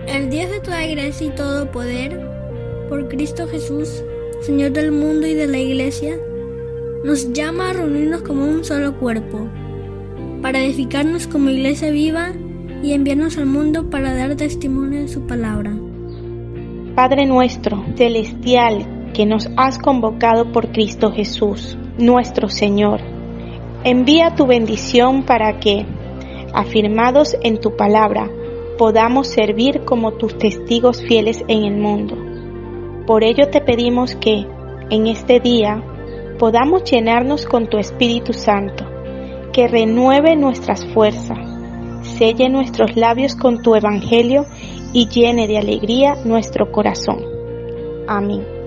El Dios de toda gracia y todo poder, por Cristo Jesús, Señor del mundo y de la Iglesia, nos llama a reunirnos como un solo cuerpo, para edificarnos como Iglesia viva y enviarnos al mundo para dar testimonio de su palabra. Padre nuestro, celestial, que nos has convocado por Cristo Jesús, nuestro Señor, envía tu bendición para que, afirmados en tu palabra, podamos servir como tus testigos fieles en el mundo. Por ello te pedimos que, en este día, podamos llenarnos con tu Espíritu Santo, que renueve nuestras fuerzas, selle nuestros labios con tu Evangelio y llene de alegría nuestro corazón. Amén.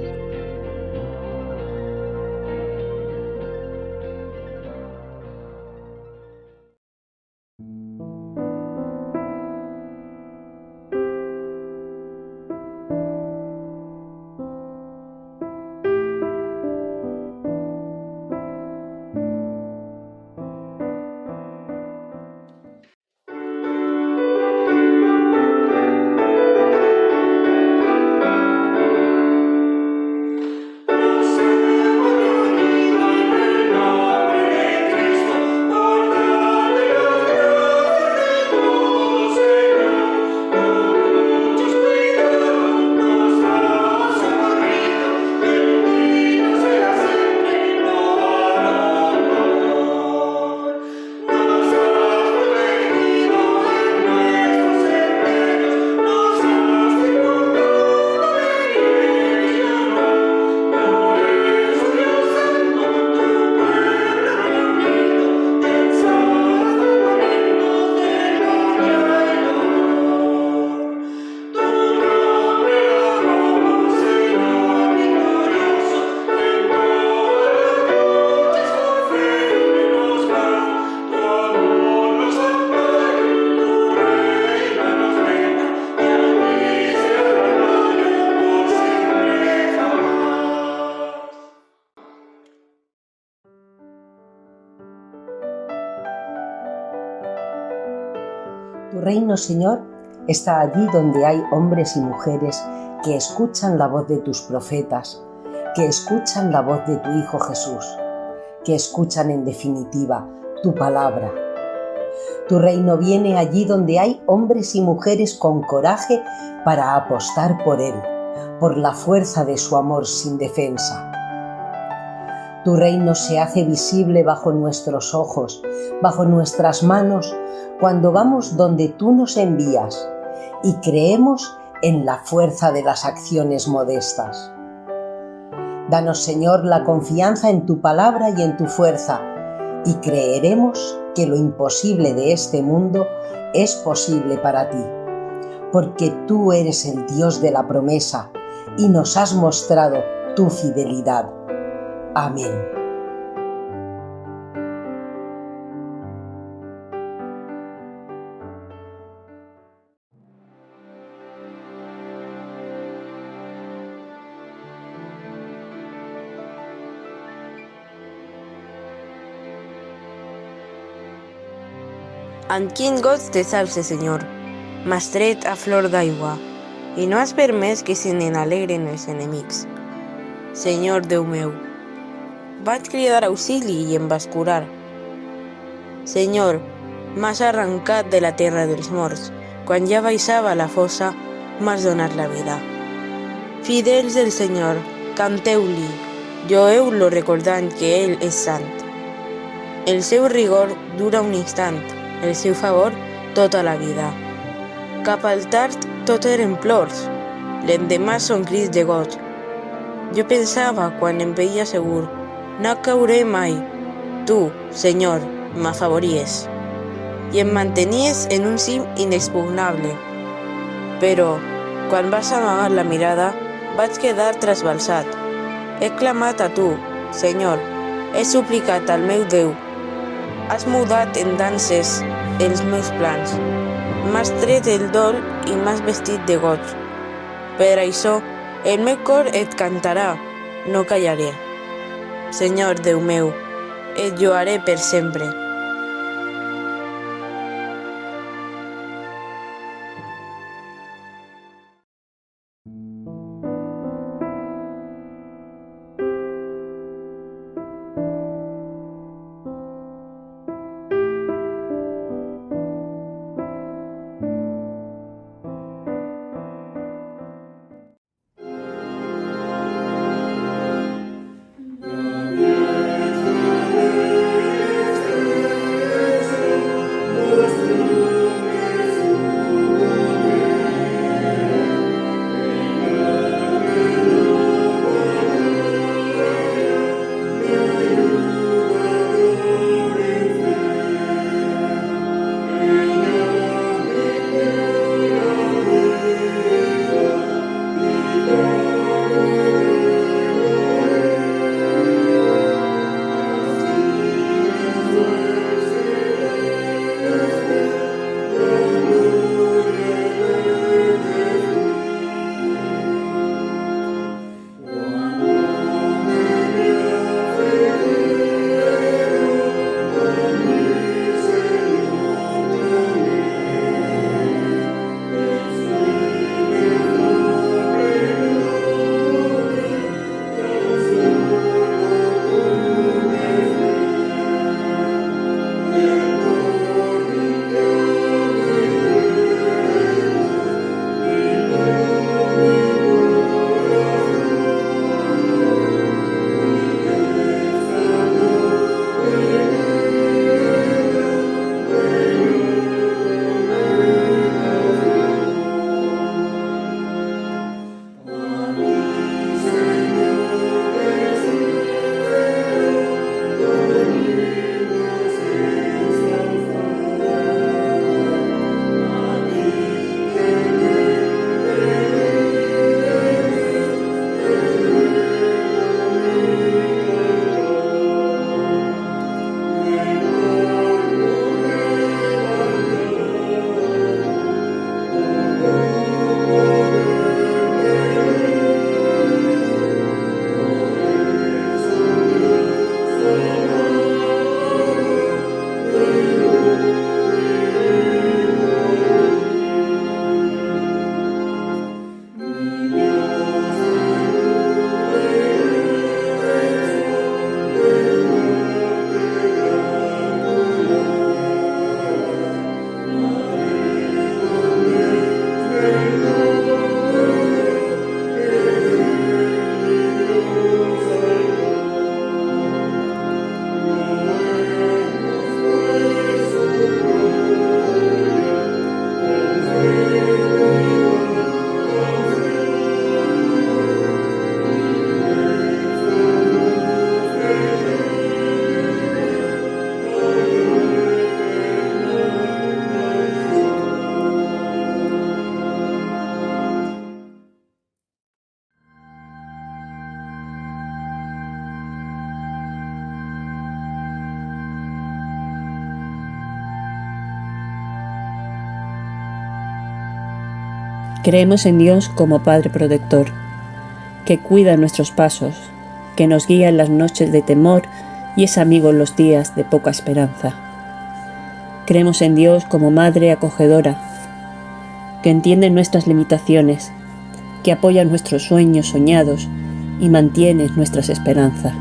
Tu reino, Señor, está allí donde hay hombres y mujeres que escuchan la voz de tus profetas, que escuchan la voz de tu Hijo Jesús, que escuchan en definitiva tu palabra. Tu reino viene allí donde hay hombres y mujeres con coraje para apostar por Él, por la fuerza de su amor sin defensa. Tu reino se hace visible bajo nuestros ojos, bajo nuestras manos, cuando vamos donde tú nos envías y creemos en la fuerza de las acciones modestas. Danos, Señor, la confianza en tu palabra y en tu fuerza, y creeremos que lo imposible de este mundo es posible para ti, porque tú eres el Dios de la promesa y nos has mostrado tu fidelidad. Amén. En quin goig te salve, Senyor, m'has tret a flor d'aigua, i no has permès que se n'alegren els enemics. Senyor Déu meu, vaig cridar auxili i em vas curar. Senyor, m'has arrencat de la terra dels morts, quan ja baixava a la fossa, m'has donat la vida. Fidels del Senyor, canteu-li, joeu lo recordant que Ell és sant. El seu rigor dura un instant, el seu favor tota la vida. Cap al tard tot eren plors, l'endemà son crits de goig. Jo pensava, quan em veia segur, no cauré mai. Tu, Senyor, m'afavories i em mantenies en un cim inexpugnable. Però, quan vas amagar la mirada, vaig quedar trasbalsat. He clamat a tu, Senyor, he suplicat al meu Déu. Has mudat en danses els meus plans. M'has tret el dol i m'has vestit de goig. Per això, el meu cor et cantarà, no callaré. Senyor Déu meu, et lloaré per sempre. Creemos en Dios como Padre protector, que cuida nuestros pasos, que nos guía en las noches de temor y es amigo en los días de poca esperanza. Creemos en Dios como Madre acogedora, que entiende nuestras limitaciones, que apoya nuestros sueños soñados y mantiene nuestras esperanzas.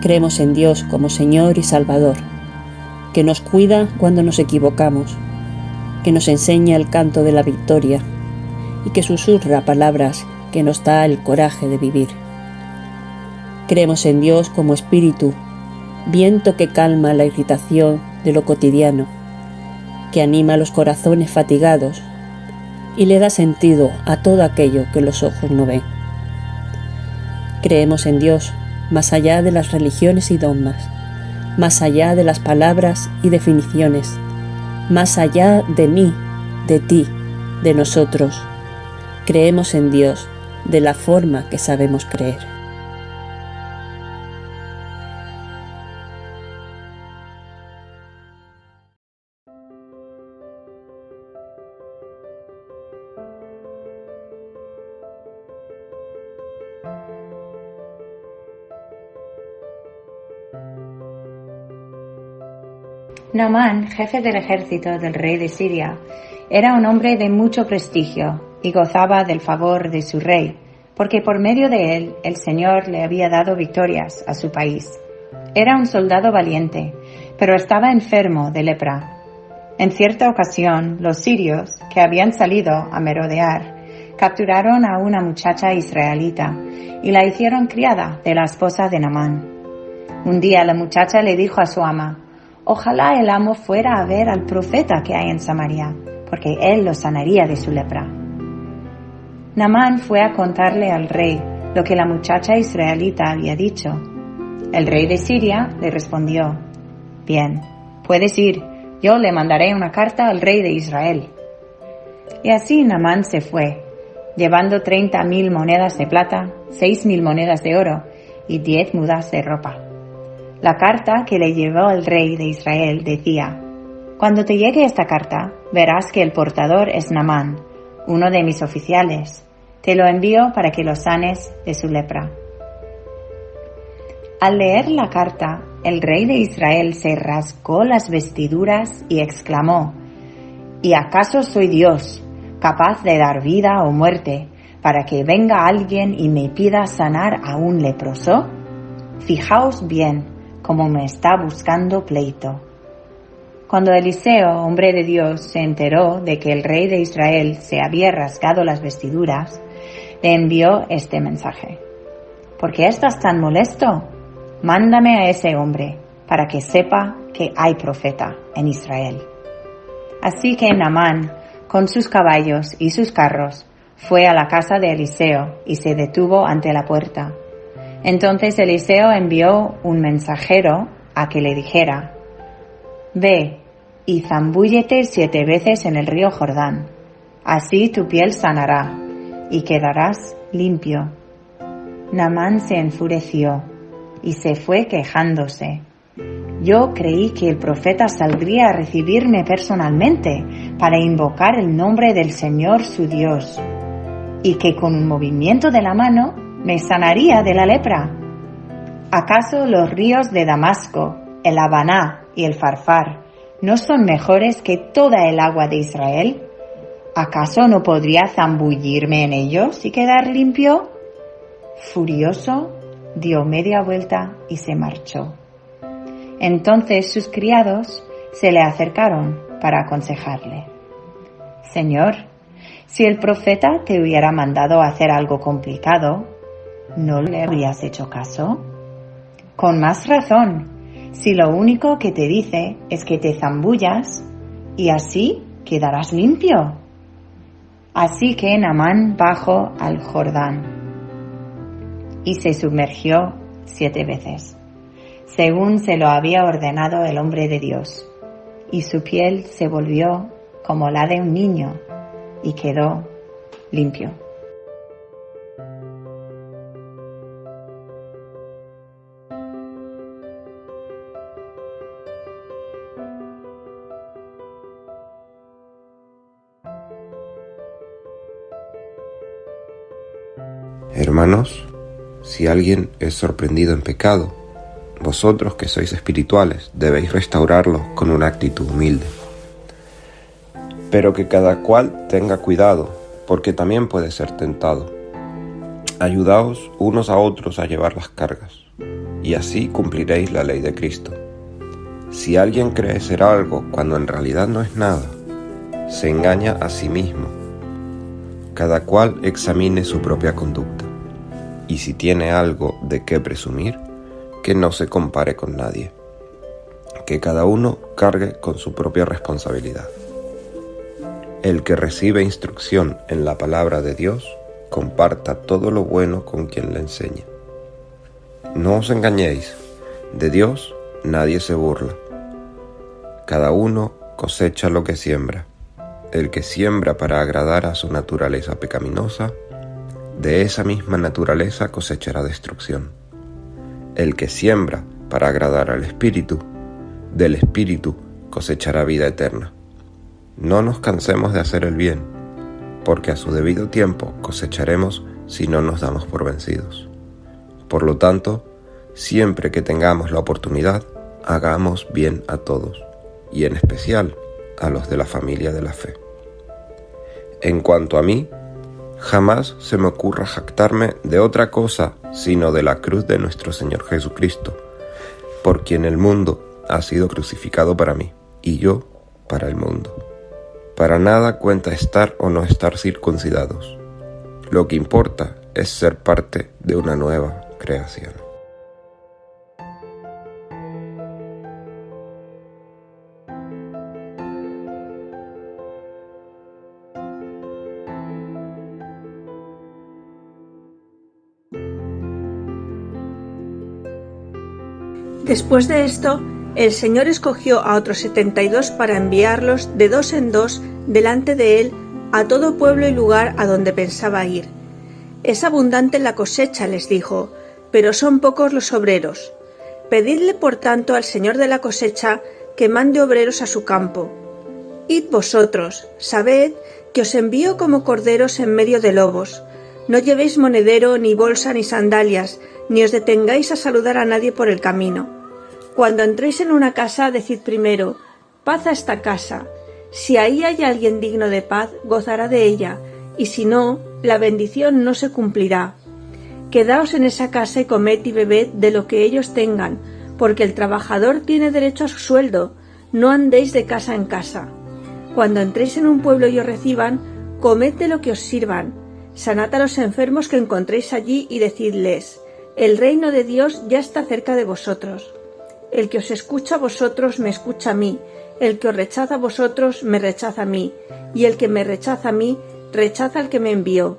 Creemos en Dios como Señor y Salvador, que nos cuida cuando nos equivocamos, que nos enseña el canto de la victoria y que susurra palabras que nos da el coraje de vivir. Creemos en Dios como espíritu, viento que calma la irritación de lo cotidiano, que anima los corazones fatigados y le da sentido a todo aquello que los ojos no ven. Creemos en Dios más allá de las religiones y dogmas, más allá de las palabras y definiciones, más allá de mí, de ti, de nosotros. Creemos en Dios de la forma que sabemos creer. Naamán, jefe del ejército del rey de Siria, era un hombre de mucho prestigio y gozaba del favor de su rey, porque por medio de él el Señor le había dado victorias a su país. Era un soldado valiente, pero estaba enfermo de lepra. En cierta ocasión, los sirios, que habían salido a merodear, capturaron a una muchacha israelita y la hicieron criada de la esposa de Naamán. Un día la muchacha le dijo a su ama: «Ojalá el amo fuera a ver al profeta que hay en Samaria, porque él lo sanaría de su lepra». Naamán fue a contarle al rey lo que la muchacha israelita había dicho. El rey de Siria le respondió: «Bien, puedes ir, yo le mandaré una carta al rey de Israel». Y así Naamán se fue, llevando 30,000 monedas de plata, 6,000 monedas de oro y 10 mudas de ropa. La carta que le llevó el rey de Israel decía: «Cuando te llegue esta carta, verás que el portador es Naamán, uno de mis oficiales. Te lo envío para que lo sanes de su lepra». Al leer la carta, el rey de Israel se rasgó las vestiduras y exclamó: «¿Y acaso soy Dios, capaz de dar vida o muerte, para que venga alguien y me pida sanar a un leproso? Fijaos bien cómo me está buscando pleito». Cuando Eliseo, hombre de Dios, se enteró de que el rey de Israel se había rasgado las vestiduras, le envió este mensaje: «¿Por qué estás tan molesto? Mándame a ese hombre para que sepa que hay profeta en Israel». Así que Naamán, con sus caballos y sus carros, fue a la casa de Eliseo y se detuvo ante la puerta. Entonces Eliseo envió un mensajero a que le dijera: «Ve y zambúllete 7 veces en el río Jordán, así tu piel sanará y quedarás limpio». Naamán se enfureció y se fue quejándose: «Yo creí que el profeta saldría a recibirme personalmente para invocar el nombre del Señor su Dios, y que con un movimiento de la mano me sanaría de la lepra. ¿Acaso los ríos de Damasco, el Habaná y el Farfar no son mejores que toda el agua de Israel? ¿Acaso no podría zambullirme en ellos y quedar limpio?». Furioso, dio media vuelta y se marchó. Entonces sus criados se le acercaron para aconsejarle: «Señor, si el profeta te hubiera mandado a hacer algo complicado, ¿no le habrías hecho caso? Con más razón, si lo único que te dice es que te zambullas y así quedarás limpio». Así que Naamán bajó al Jordán y se sumergió 7 veces, según se lo había ordenado el hombre de Dios, y su piel se volvió como la de un niño y quedó limpio. Hermanos, si alguien es sorprendido en pecado, vosotros que sois espirituales debéis restaurarlo con una actitud humilde. Pero que cada cual tenga cuidado, porque también puede ser tentado. Ayudaos unos a otros a llevar las cargas, y así cumpliréis la ley de Cristo. Si alguien cree ser algo cuando en realidad no es nada, se engaña a sí mismo. cada cual examine su propia conducta, y si tiene algo de qué presumir, que no se compare con nadie, que cada uno cargue con su propia responsabilidad. El que recibe instrucción en la palabra de Dios, comparta todo lo bueno con quien le enseña. No os engañéis, de Dios nadie se burla. Cada uno cosecha lo que siembra. El que siembra para agradar a su naturaleza pecaminosa, de esa misma naturaleza cosechará destrucción. El que siembra para agradar al Espíritu, del Espíritu cosechará vida eterna. No nos cansemos de hacer el bien, porque a su debido tiempo cosecharemos si no nos damos por vencidos. Por lo tanto, siempre que tengamos la oportunidad, hagamos bien a todos, y en especial a los de la familia de la fe. En cuanto a mí, jamás se me ocurra jactarme de otra cosa sino de la cruz de nuestro Señor Jesucristo, por quien el mundo ha sido crucificado para mí, y yo para el mundo. Para nada cuenta estar o no estar circuncidados. Lo que importa es ser parte de una nueva creación. Después de esto, el Señor escogió a otros 72 para enviarlos de dos en dos delante de él a todo pueblo y lugar a donde pensaba ir. Es abundante la cosecha, les dijo, pero son pocos los obreros. Pedidle por tanto al Señor de la cosecha que mande obreros a su campo. Id vosotros, sabed que os envío como corderos en medio de lobos. No llevéis monedero, ni bolsa, ni sandalias, ni os detengáis a saludar a nadie por el camino. Cuando entréis en una casa, decid primero, paz a esta casa. Si ahí hay alguien digno de paz, gozará de ella, y si no, la bendición no se cumplirá. Quedaos en esa casa y comed y bebed de lo que ellos tengan, porque el trabajador tiene derecho a su sueldo, no andéis de casa en casa. Cuando entréis en un pueblo y os reciban, comed de lo que os sirvan. Sanad a los enfermos que encontréis allí y decidles, el reino de Dios ya está cerca de vosotros. El que os escucha a vosotros me escucha a mí, el que os rechaza a vosotros me rechaza a mí, y el que me rechaza a mí rechaza al que me envió.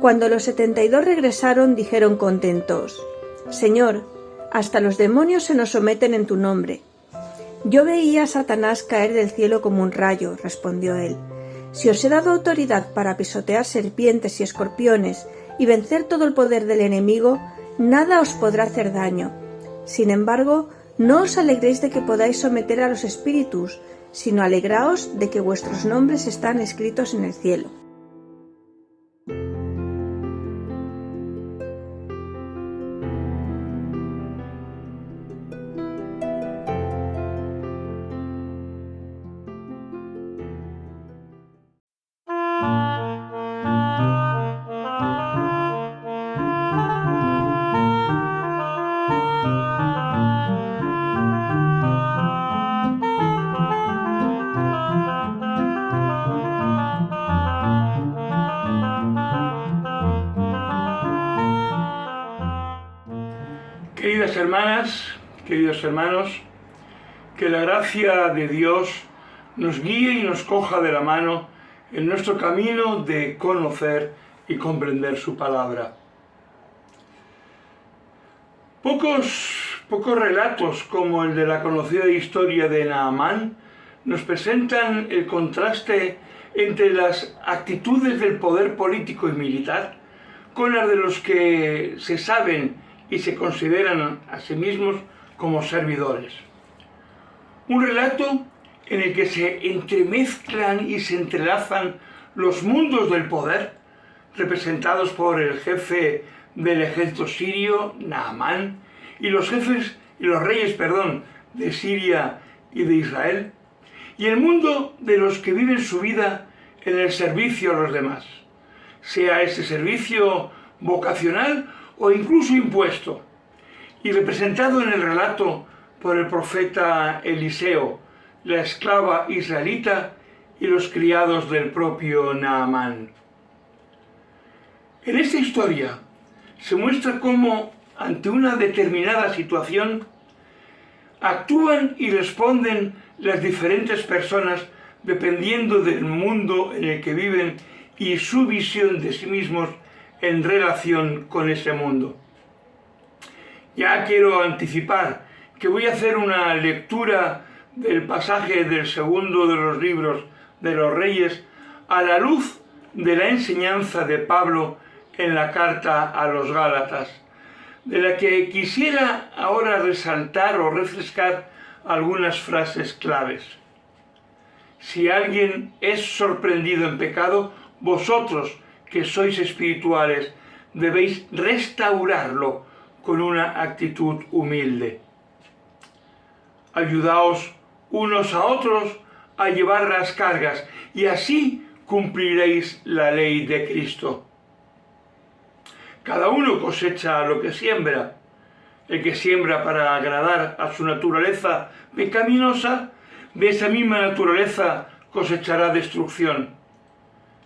Cuando los 72 regresaron, dijeron contentos, Señor, hasta los demonios se nos someten en tu nombre. Yo veía a Satanás caer del cielo como un rayo, respondió él. Si os he dado autoridad para pisotear serpientes y escorpiones y vencer todo el poder del enemigo, nada os podrá hacer daño. Sin embargo, no os alegréis de que podáis someter a los espíritus, sino alegraos de que vuestros nombres están escritos en el cielo. Queridas hermanas, queridos hermanos, que la gracia de Dios nos guíe y nos coja de la mano en nuestro camino de conocer y comprender su palabra. Pocos relatos como el de la conocida historia de Naamán nos presentan el contraste entre las actitudes del poder político y militar con las de los que se saben y se consideran a sí mismos como servidores. Un relato en el que se entremezclan y se entrelazan los mundos del poder, representados por el jefe del ejército sirio, Naamán, y los reyes de Siria y de Israel, y el mundo de los que viven su vida en el servicio a los demás, sea ese servicio vocacional o incluso impuesto, y representado en el relato por el profeta Eliseo, la esclava israelita y los criados del propio Naamán. En esta historia se muestra cómo, ante una determinada situación, actúan y responden las diferentes personas dependiendo del mundo en el que viven y su visión de sí mismos en relación con ese mundo. Ya quiero anticipar que voy a hacer una lectura del pasaje del segundo de los libros de los Reyes a la luz de la enseñanza de Pablo en la carta a los Gálatas, de la que quisiera ahora resaltar o refrescar algunas frases claves. Si alguien es sorprendido en pecado, vosotros que sois espirituales debéis restaurarlo con una actitud humilde. Ayudaos unos a otros a llevar las cargas y así cumpliréis la ley de Cristo. Cada uno cosecha lo que siembra. El que siembra para agradar a su naturaleza pecaminosa, de esa misma naturaleza cosechará destrucción.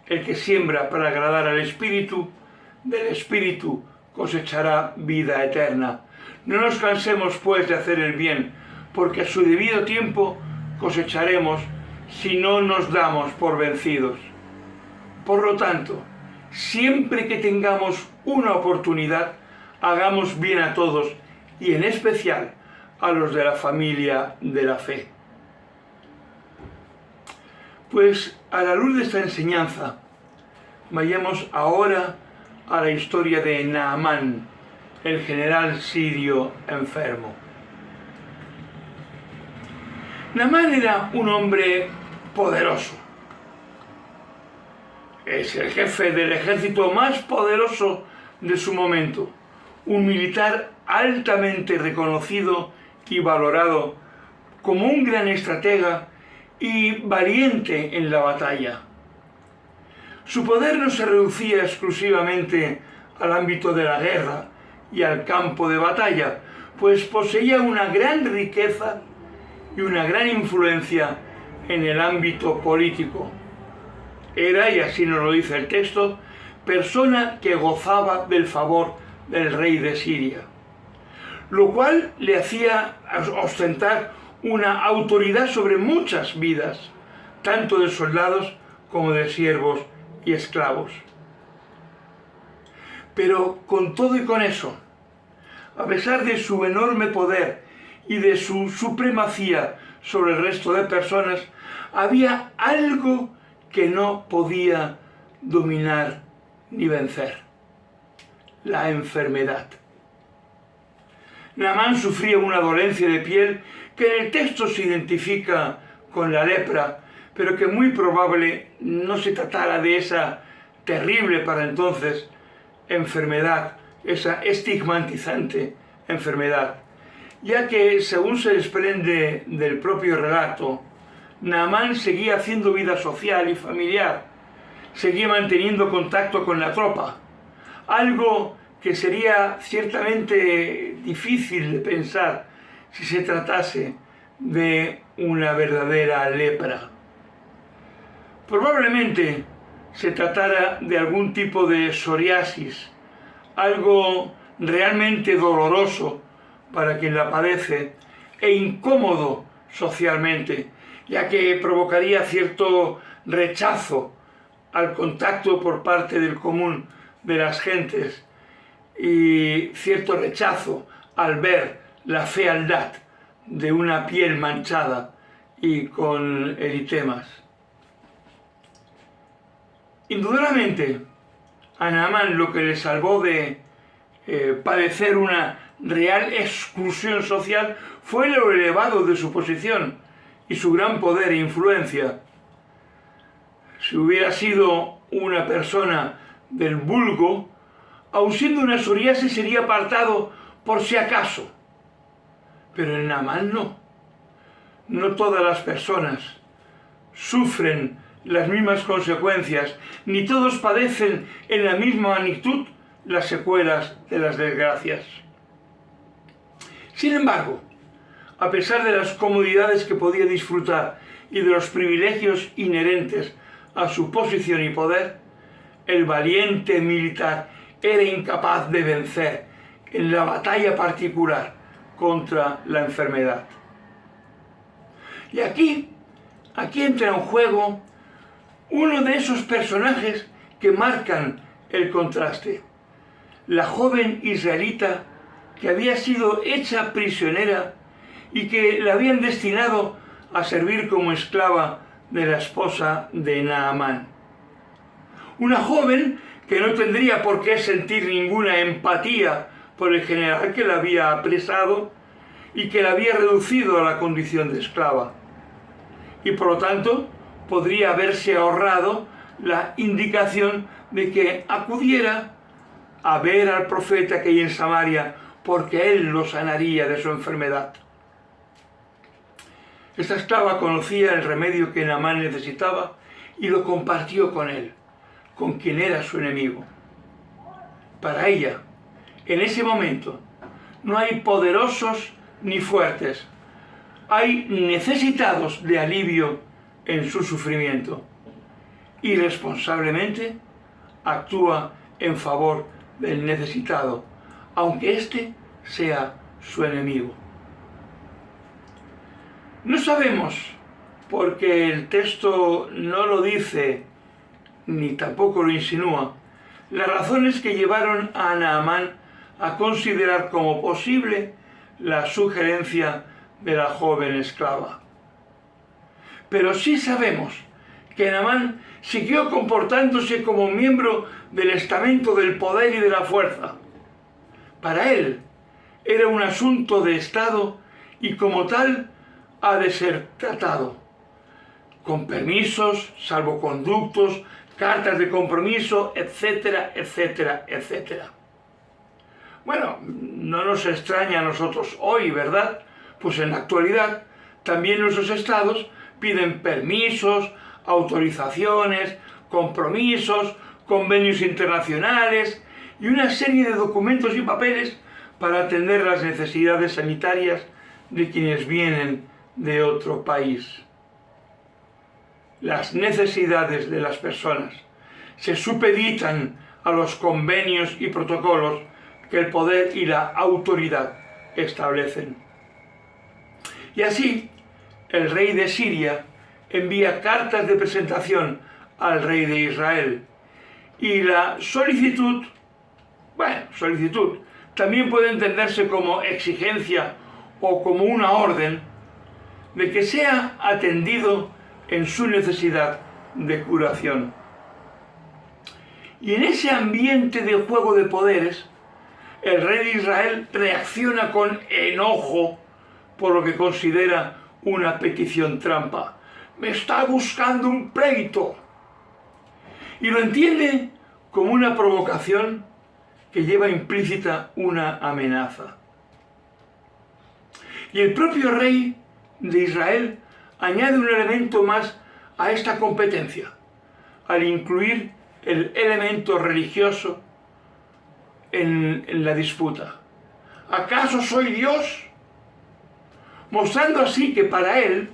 El que siembra para agradar al Espíritu, del Espíritu cosechará vida eterna. No nos cansemos, pues, de hacer el bien, porque a su debido tiempo cosecharemos si no nos damos por vencidos. Por lo tanto, siempre que tengamos una oportunidad, hagamos bien a todos y en especial a los de la familia de la fe. Pues a la luz de esta enseñanza, vayamos ahora a la historia de Naamán, el general sirio enfermo. Naamán era un hombre poderoso. Es el jefe del ejército más poderoso de su momento, un militar altamente reconocido y valorado como un gran estratega y valiente en la batalla. Su poder no se reducía exclusivamente al ámbito de la guerra y al campo de batalla, pues poseía una gran riqueza y una gran influencia en el ámbito político. Era, y así nos lo dice el texto, persona que gozaba del favor del rey de Siria, lo cual le hacía ostentar una autoridad sobre muchas vidas, tanto de soldados como de siervos y esclavos. Pero con todo y con eso, a pesar de su enorme poder y de su supremacía sobre el resto de personas, había algo que no podía dominar ni vencer: la enfermedad. Naamán sufría una dolencia de piel que en el texto se identifica con la lepra, pero que muy probable no se tratara de esa terrible para entonces enfermedad, esa estigmatizante enfermedad, ya que, según se desprende del propio relato, Naamán seguía haciendo vida social y familiar, seguía manteniendo contacto con la tropa, algo que sería ciertamente difícil de pensar si se tratase de una verdadera lepra. Probablemente se tratara de algún tipo de psoriasis, algo realmente doloroso para quien la padece e incómodo socialmente, ya que provocaría cierto rechazo al contacto por parte del común de las gentes y cierto rechazo al ver la fealdad de una piel manchada y con eritemas. Indudablemente, a Naamán lo que le salvó de padecer una real exclusión social fue lo elevado de su posición y su gran poder e influencia. Si hubiera sido una persona del vulgo, aun siendo una psoriasis sería apartado por si acaso. Pero en Naamán no. No todas las personas sufren las mismas consecuencias, ni todos padecen en la misma magnitud las secuelas de las desgracias. Sin embargo, a pesar de las comodidades que podía disfrutar y de los privilegios inherentes a su posición y poder, el valiente militar era incapaz de vencer en la batalla particular contra la enfermedad. Y aquí entra en juego uno de esos personajes que marcan el contraste. La joven israelita que había sido hecha prisionera y que la habían destinado a servir como esclava de la esposa de Naamán. Una joven que no tendría por qué sentir ninguna empatía por el general que la había apresado y que la había reducido a la condición de esclava. Y por lo tanto podría haberse ahorrado la indicación de que acudiera a ver al profeta que hay en Samaria, porque él lo sanaría de su enfermedad. Esta esclava conocía el remedio que Naamán necesitaba y lo compartió con él, con quien era su enemigo. Para ella, en ese momento, no hay poderosos ni fuertes, hay necesitados de alivio en su sufrimiento. Y responsablemente actúa en favor del necesitado, aunque éste sea su enemigo. No sabemos, porque el texto no lo dice ni tampoco lo insinúa, las razones que llevaron a Naamán a considerar como posible la sugerencia de la joven esclava. Pero sí sabemos que Naamán siguió comportándose como miembro del estamento del poder y de la fuerza. Para él era un asunto de Estado y como tal ha de ser tratado, con permisos, salvoconductos, cartas de compromiso, etcétera, etcétera, etcétera. Bueno, no nos extraña a nosotros hoy, ¿verdad? Pues en la actualidad también nuestros estados piden permisos, autorizaciones, compromisos, convenios internacionales y una serie de documentos y papeles para atender las necesidades sanitarias de quienes vienen de otro país. Las necesidades de las personas se supeditan a los convenios y protocolos que el poder y la autoridad establecen. Y así, el rey de Siria envía cartas de presentación al rey de Israel. Y la solicitud también puede entenderse como exigencia o como una orden de que sea atendido en su necesidad de curación. Y en ese ambiente de juego de poderes, el rey de Israel reacciona con enojo por lo que considera una petición trampa. Me está buscando un pleito. Y lo entiende como una provocación que lleva implícita una amenaza. Y el propio rey de Israel añade un elemento más a esta competencia, al incluir el elemento religioso en la disputa. ¿Acaso soy Dios? Mostrando así que para él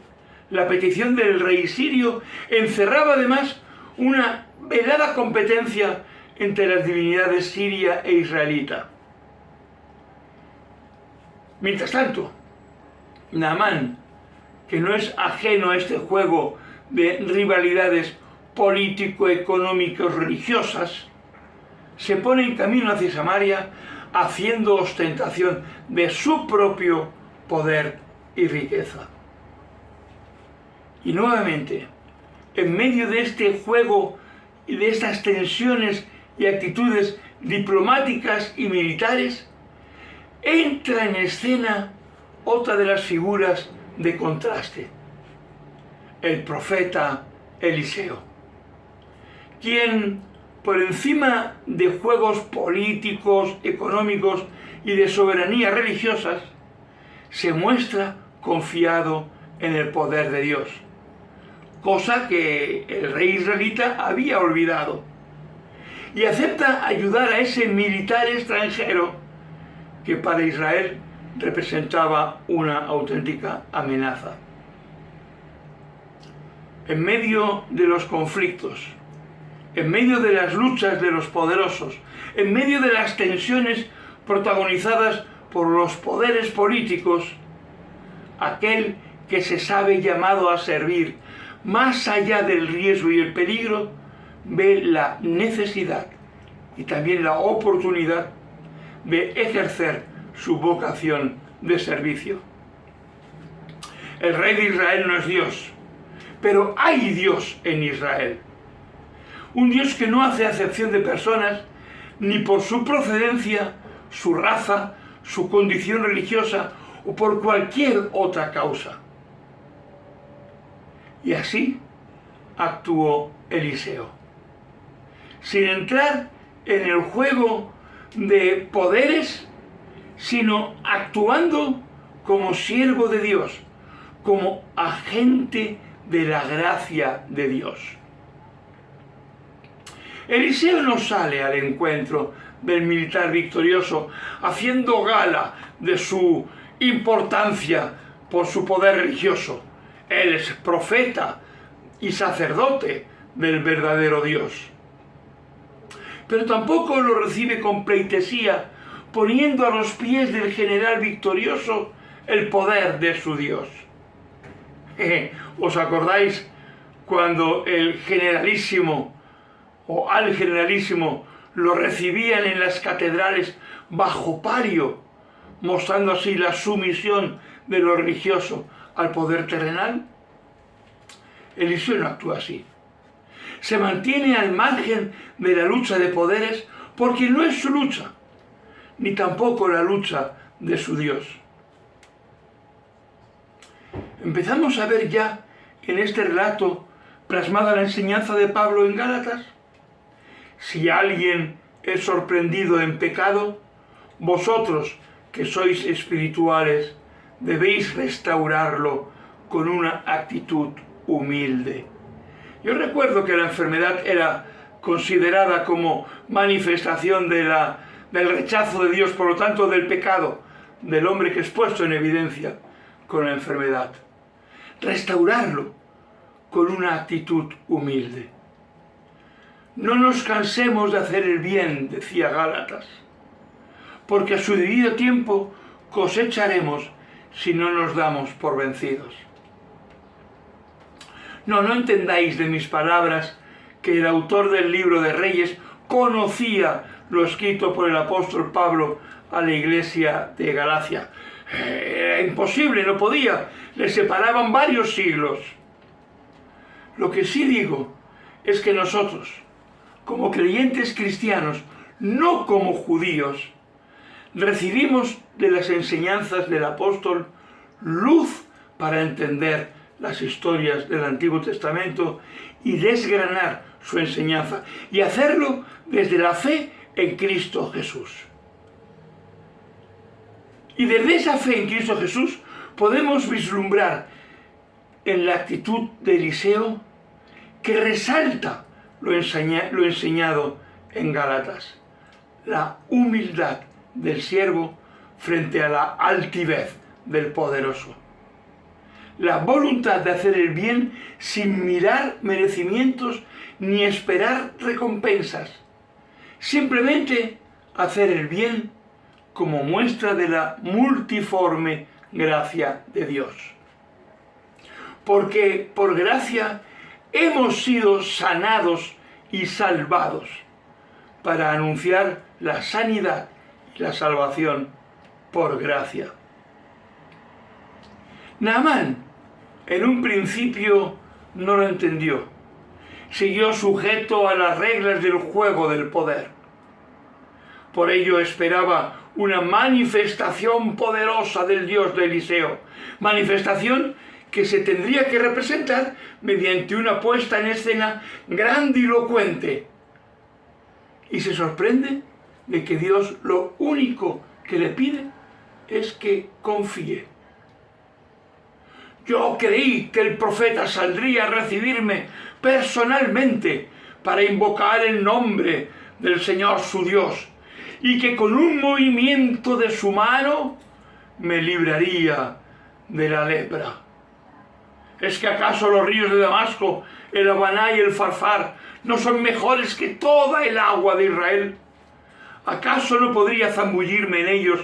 la petición del rey sirio encerraba además una velada competencia entre las divinidades siria e israelita. Mientras tanto, Naamán, que no es ajeno a este juego de rivalidades político-económicas religiosas, se pone en camino hacia Samaria haciendo ostentación de su propio poder y riqueza. Y nuevamente, en medio de este juego y de estas tensiones y actitudes diplomáticas y militares, entra en escena otra de las figuras de contraste, el profeta Eliseo, quien, por encima de juegos políticos, económicos y de soberanía religiosas, se muestra confiado en el poder de Dios, cosa que el rey israelita había olvidado, y acepta ayudar a ese militar extranjero que para Israel representaba una auténtica amenaza. En medio de los conflictos en medio de las luchas de los poderosos, en medio de las tensiones protagonizadas por los poderes políticos, aquel que se sabe llamado a servir más allá del riesgo y el peligro, ve la necesidad y también la oportunidad de ejercer su vocación de servicio. El rey de Israel no es Dios, pero hay Dios en Israel. Un Dios que no hace acepción de personas ni por su procedencia, su raza, su condición religiosa o por cualquier otra causa. Y así actuó Eliseo, sin entrar en el juego de poderes, sino actuando como siervo de Dios, como agente de la gracia de Dios. Eliseo no sale al encuentro del militar victorioso haciendo gala de su importancia por su poder religioso. Él es profeta y sacerdote del verdadero Dios. Pero tampoco lo recibe con pleitesía, poniendo a los pies del general victorioso el poder de su Dios. ¿Os acordáis cuando el generalísimo o al generalísimo lo recibían en las catedrales bajo palio, mostrando así la sumisión de lo religioso al poder terrenal? Eliseo no actúa así. Se mantiene al margen de la lucha de poderes porque no es su lucha, ni tampoco la lucha de su Dios. Empezamos a ver ya en este relato plasmada la enseñanza de Pablo en Gálatas. Si alguien es sorprendido en pecado, vosotros que sois espirituales debéis restaurarlo con una actitud humilde. Yo recuerdo que la enfermedad era considerada como manifestación del rechazo de Dios, por lo tanto del pecado del hombre que es puesto en evidencia con la enfermedad. Restaurarlo con una actitud humilde. No nos cansemos de hacer el bien, decía Gálatas, porque a su debido tiempo cosecharemos si no nos damos por vencidos. No entendáis de mis palabras que el autor del libro de Reyes conocía lo escrito por el apóstol Pablo a la iglesia de Galacia. Era imposible, no podía, le separaban varios siglos. Lo que sí digo es que nosotros, como creyentes cristianos, no como judíos, recibimos de las enseñanzas del apóstol luz para entender las historias del Antiguo Testamento y desgranar su enseñanza, y hacerlo desde la fe en Cristo Jesús. Y desde esa fe en Cristo Jesús podemos vislumbrar en la actitud de Eliseo que resalta lo enseñado en Gálatas, la humildad del siervo frente a la altivez del poderoso. La voluntad de hacer el bien sin mirar merecimientos ni esperar recompensas. Simplemente hacer el bien como muestra de la multiforme gracia de Dios. Porque por gracia hemos sido sanados y salvados para anunciar la sanidad y la salvación por gracia. Naamán en un principio no lo entendió. Siguió sujeto a las reglas del juego del poder. Por ello esperaba una manifestación poderosa del Dios de Eliseo. Manifestación que se tendría que representar mediante una puesta en escena grandilocuente. Y se sorprende de que Dios lo único que le pide es que confíe. Yo creí que el profeta saldría a recibirme personalmente para invocar el nombre del Señor su Dios y que con un movimiento de su mano me libraría de la lepra. ¿Es que acaso los ríos de Damasco, el Habaná y el Farfar ¿No son mejores que toda el agua de Israel? ¿Acaso no podría zambullirme en ellos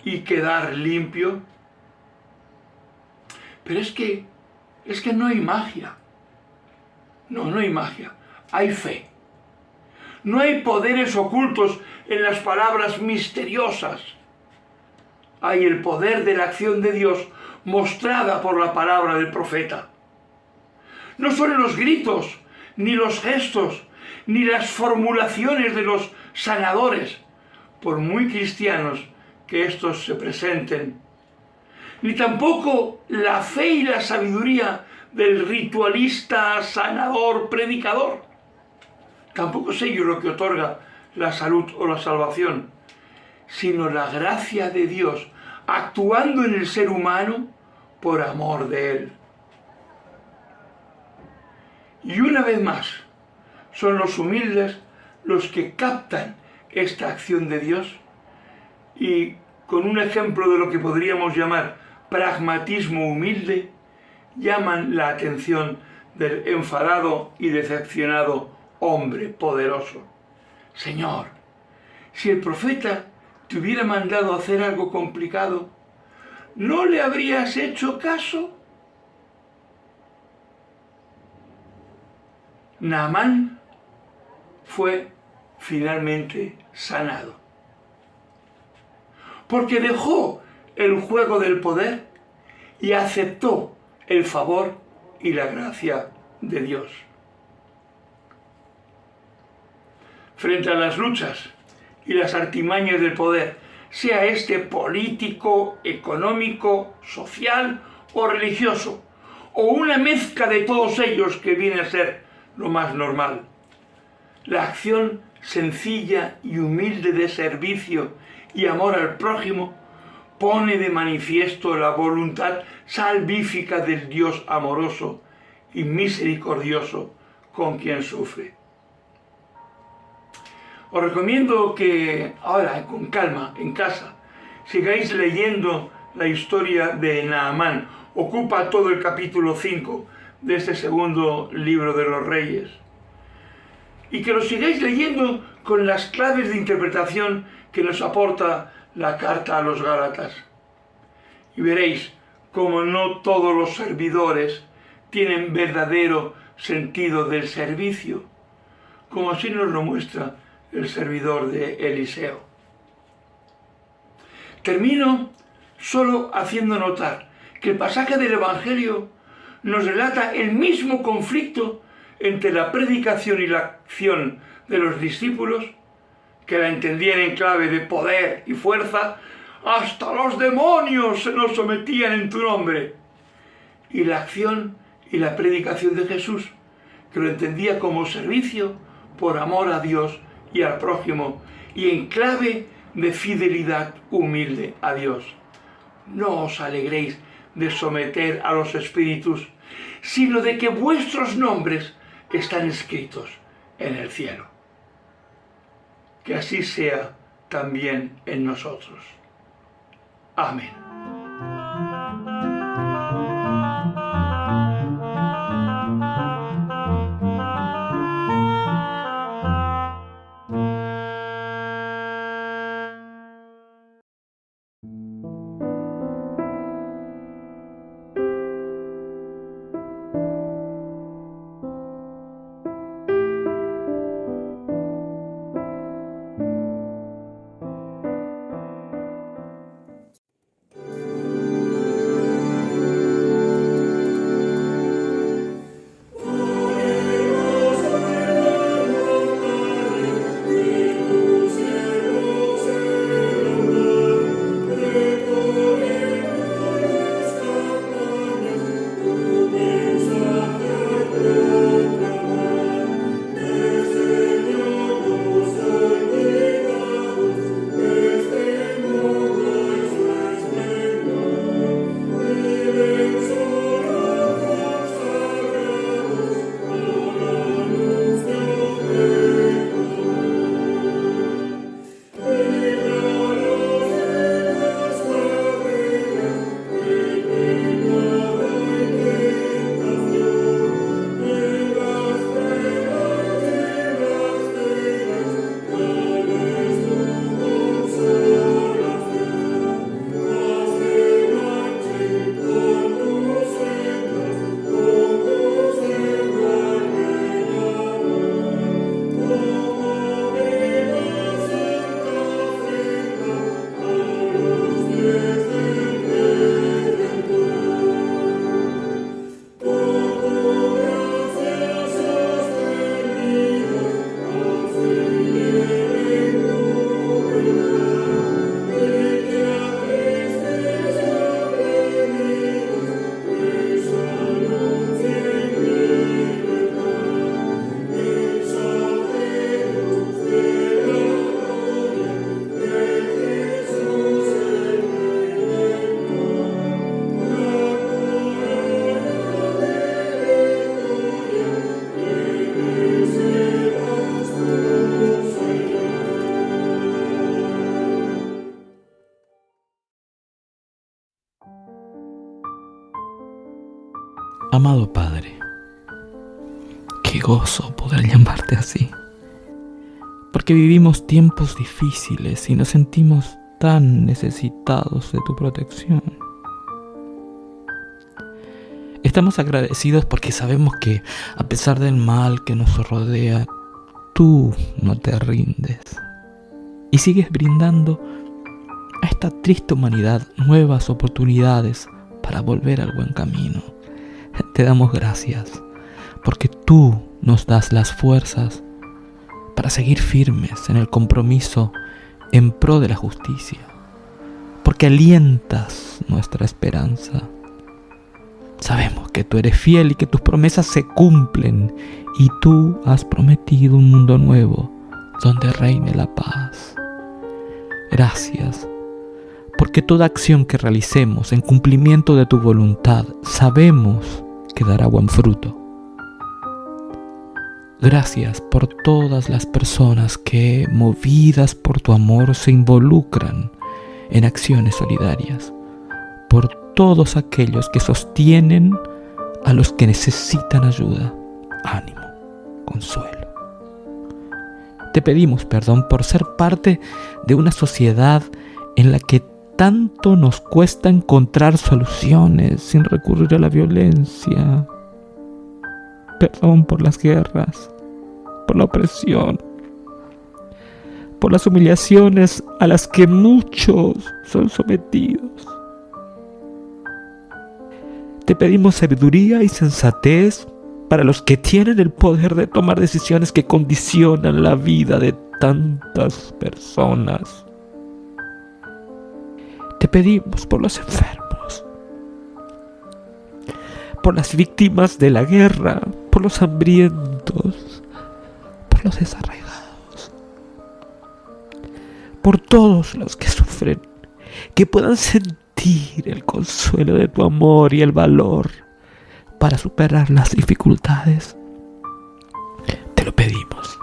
y quedar limpio? Pero es que no hay magia. No hay magia. Hay fe. No hay poderes ocultos en las palabras misteriosas. Hay el poder de la acción de Dios mostrada por la palabra del profeta. No son los gritos, ni los gestos, ni las formulaciones de los sanadores, por muy cristianos que estos se presenten, ni tampoco la fe y la sabiduría del ritualista, sanador, predicador. Tampoco es ello lo que otorga la salud o la salvación, sino la gracia de Dios actuando en el ser humano por amor de Él. Y una vez más, son los humildes los que captan esta acción de Dios y con un ejemplo de lo que podríamos llamar pragmatismo humilde, llaman la atención del enfadado y decepcionado hombre poderoso. Señor, si el profeta te hubiera mandado hacer algo complicado, ¿no le habrías hecho caso? Naamán fue finalmente sanado, porque dejó el juego del poder y aceptó el favor y la gracia de Dios. Frente a las luchas y las artimañas del poder, sea este político, económico, social o religioso, o una mezcla de todos ellos que viene a ser lo más normal, la acción sencilla y humilde de servicio y amor al prójimo pone de manifiesto la voluntad salvífica del Dios amoroso y misericordioso con quien sufre. Os recomiendo que ahora, con calma, en casa, sigáis leyendo la historia de Naamán. Ocupa todo el capítulo 5 de este segundo libro de los Reyes. Y que lo sigáis leyendo con las claves de interpretación que nos aporta la carta a los Gálatas. Y veréis cómo no todos los servidores tienen verdadero sentido del servicio, como así nos lo muestra el servidor de Eliseo. Termino solo haciendo notar que el pasaje del Evangelio nos relata el mismo conflicto entre la predicación y la acción de los discípulos, que la entendían en clave de poder y fuerza. Hasta los demonios se nos sometían en tu nombre. Y la acción y la predicación de Jesús, que lo entendía como servicio por amor a Dios y al prójimo, y en clave de fidelidad humilde a Dios. No os alegréis de someter a los espíritus, sino de que vuestros nombres están escritos en el cielo. Que así sea también en nosotros. Amén. Amado Padre, qué gozo poder llamarte así, porque vivimos tiempos difíciles y nos sentimos tan necesitados de tu protección. Estamos agradecidos porque sabemos que, a pesar del mal que nos rodea, tú no te rindes y sigues brindando a esta triste humanidad nuevas oportunidades para volver al buen camino. Te damos gracias porque tú nos das las fuerzas para seguir firmes en el compromiso en pro de la justicia, porque alientas nuestra esperanza. Sabemos que tú eres fiel y que tus promesas se cumplen, y tú has prometido un mundo nuevo donde reine la paz. Gracias, porque toda acción que realicemos en cumplimiento de tu voluntad sabemos que dará buen fruto. Gracias por todas las personas que, movidas por tu amor, se involucran en acciones solidarias, por todos aquellos que sostienen a los que necesitan ayuda, ánimo, consuelo. Te pedimos perdón por ser parte de una sociedad en la que tanto nos cuesta encontrar soluciones sin recurrir a la violencia. Perdón por las guerras, por la opresión, por las humillaciones a las que muchos son sometidos. Te pedimos sabiduría y sensatez para los que tienen el poder de tomar decisiones que condicionan la vida de tantas personas. Te pedimos por los enfermos, por las víctimas de la guerra, por los hambrientos, por los desarraigados, por todos los que sufren, que puedan sentir el consuelo de tu amor y el valor para superar las dificultades. Te lo pedimos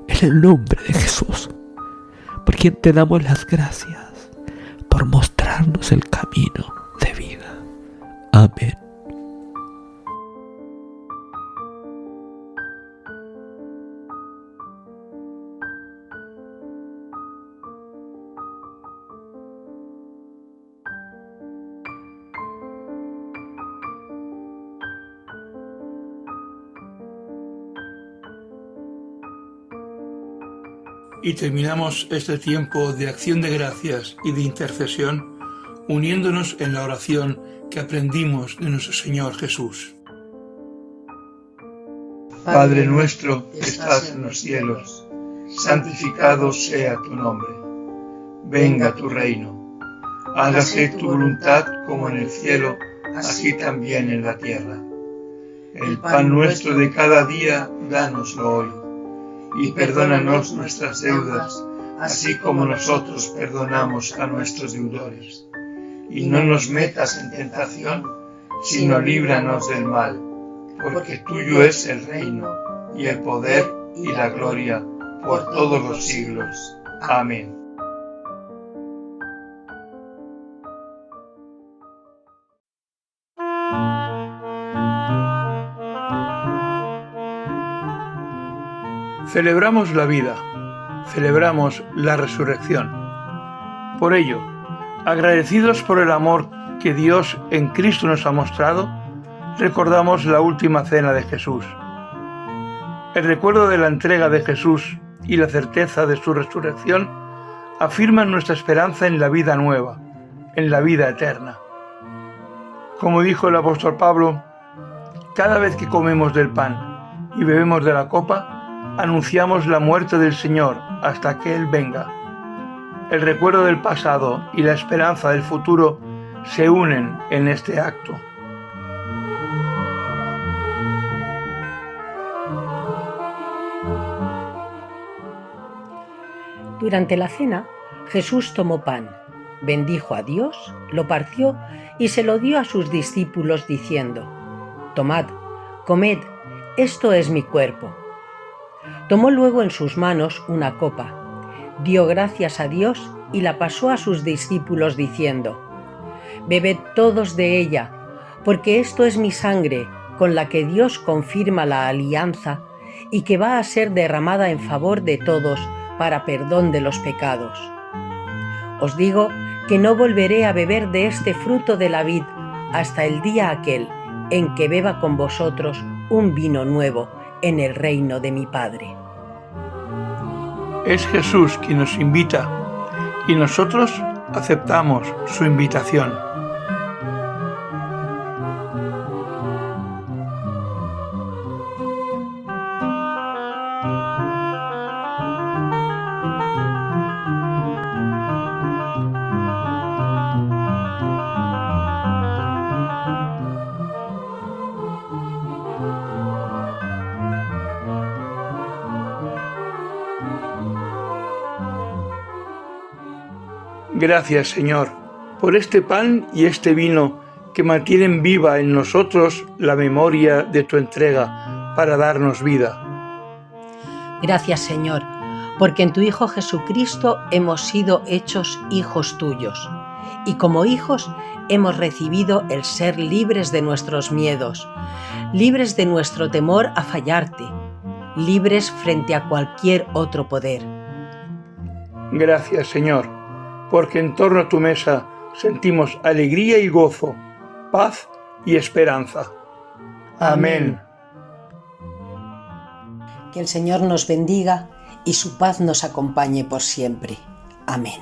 en el nombre de Jesús, por quien te damos las gracias por mostrarnos el camino de vida. Amén. Y terminamos este tiempo de acción de gracias y de intercesión uniéndonos en la oración que aprendimos de nuestro Señor Jesús. Padre nuestro que estás en los cielos, santificado sea tu nombre. Venga tu reino. Hágase tu voluntad como en el cielo, así también en la tierra. El pan nuestro de cada día, dánoslo hoy. Y perdónanos nuestras deudas, así como nosotros perdonamos a nuestros deudores. Y no nos metas en tentación, sino líbranos del mal, porque tuyo es el reino, y el poder, y la gloria, por todos los siglos. Amén. Celebramos la vida, celebramos la resurrección. Por ello, agradecidos por el amor que Dios en Cristo nos ha mostrado, recordamos la última cena de Jesús. El recuerdo de la entrega de Jesús y la certeza de su resurrección afirman nuestra esperanza en la vida nueva, en la vida eterna. Como dijo el apóstol Pablo, cada vez que comemos del pan y bebemos de la copa, anunciamos la muerte del Señor hasta que Él venga. El recuerdo del pasado y la esperanza del futuro se unen en este acto. Durante la cena, Jesús tomó pan, bendijo a Dios, lo partió y se lo dio a sus discípulos diciendo: «Tomad, comed, esto es mi cuerpo». Tomó luego en sus manos una copa, dio gracias a Dios y la pasó a sus discípulos diciendo: «Bebed todos de ella, porque esto es mi sangre, con la que Dios confirma la alianza y que va a ser derramada en favor de todos para perdón de los pecados. Os digo que no volveré a beber de este fruto de la vid hasta el día aquel en que beba con vosotros un vino nuevo en el reino de mi Padre. Es Jesús quien nos invita y nosotros aceptamos su invitación. Gracias, Señor, por este pan y este vino que mantienen viva en nosotros la memoria de tu entrega para darnos vida. Gracias, Señor, porque en tu Hijo Jesucristo hemos sido hechos hijos tuyos, y como hijos hemos recibido el ser libres de nuestros miedos, libres de nuestro temor a fallarte, libres frente a cualquier otro poder. Gracias, Señor, porque en torno a tu mesa sentimos alegría y gozo, paz y esperanza. Amén. Que el Señor nos bendiga y su paz nos acompañe por siempre. Amén.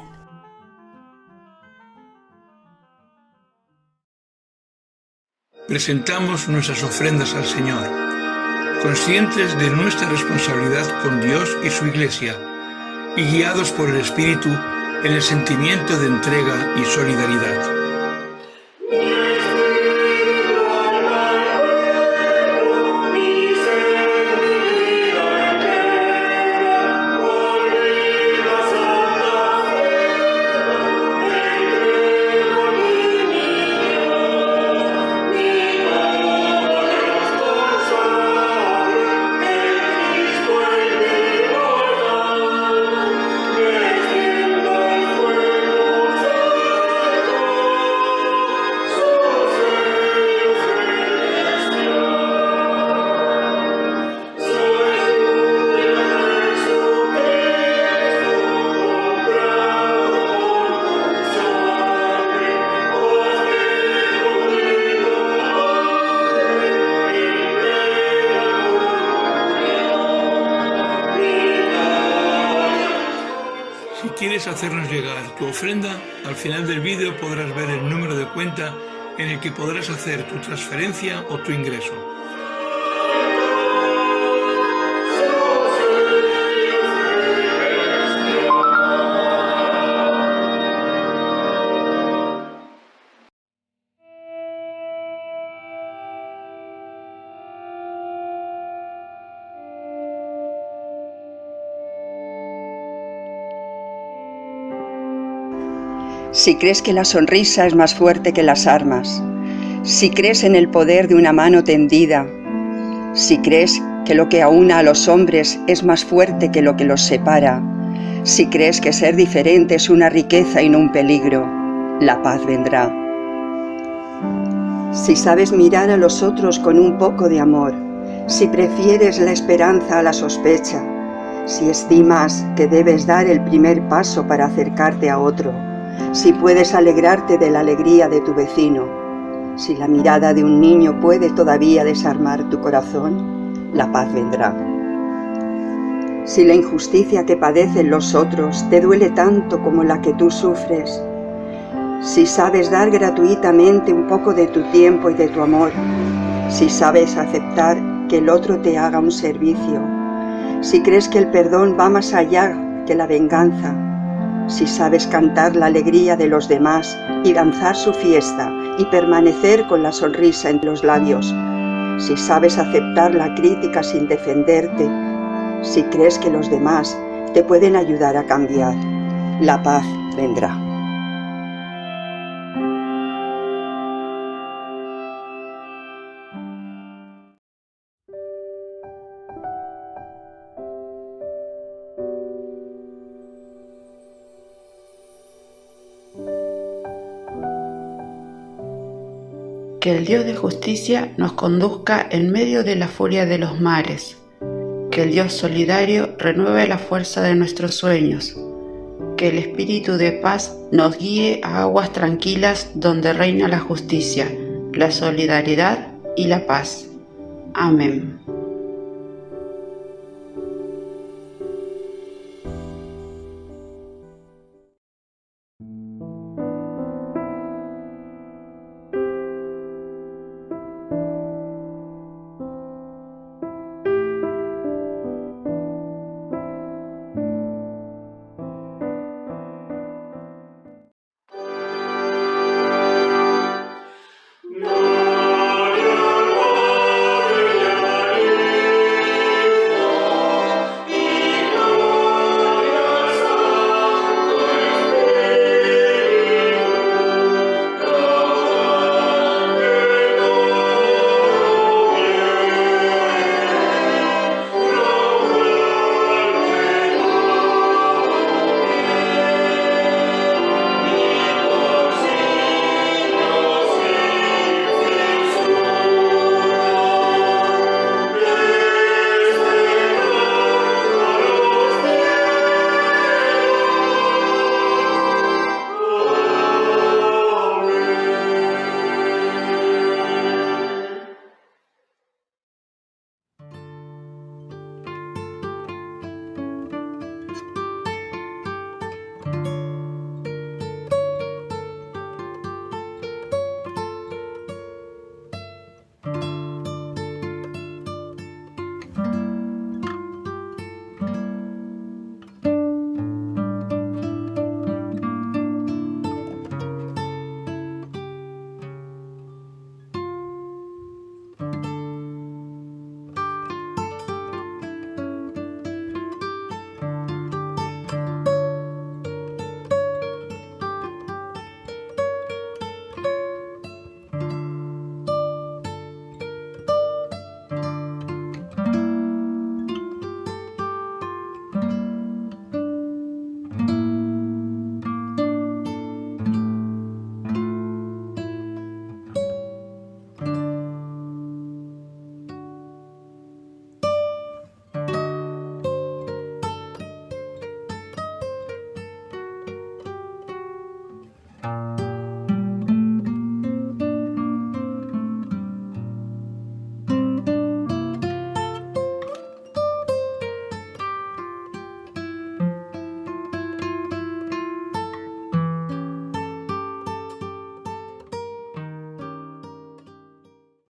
Presentamos nuestras ofrendas al Señor, conscientes de nuestra responsabilidad con Dios y su Iglesia, y guiados por el Espíritu en el sentimiento de entrega y solidaridad. Si quieres hacernos llegar tu ofrenda, al final del vídeo podrás ver el número de cuenta en el que podrás hacer tu transferencia o tu ingreso. Si crees que la sonrisa es más fuerte que las armas, si crees en el poder de una mano tendida, si crees que lo que aúna a los hombres es más fuerte que lo que los separa, si crees que ser diferente es una riqueza y no un peligro, la paz vendrá. Si sabes mirar a los otros con un poco de amor, si prefieres la esperanza a la sospecha, si estimas que debes dar el primer paso para acercarte a otro, si puedes alegrarte de la alegría de tu vecino, si la mirada de un niño puede todavía desarmar tu corazón, la paz vendrá. Si la injusticia que padecen los otros te duele tanto como la que tú sufres, si sabes dar gratuitamente un poco de tu tiempo y de tu amor, si sabes aceptar que el otro te haga un servicio, si crees que el perdón va más allá que la venganza, si sabes cantar la alegría de los demás y danzar su fiesta y permanecer con la sonrisa en los labios, si sabes aceptar la crítica sin defenderte, si crees que los demás te pueden ayudar a cambiar, la paz vendrá. Que el Dios de justicia nos conduzca en medio de la furia de los mares. Que el Dios solidario renueve la fuerza de nuestros sueños. Que el Espíritu de paz nos guíe a aguas tranquilas donde reina la justicia, la solidaridad y la paz. Amén.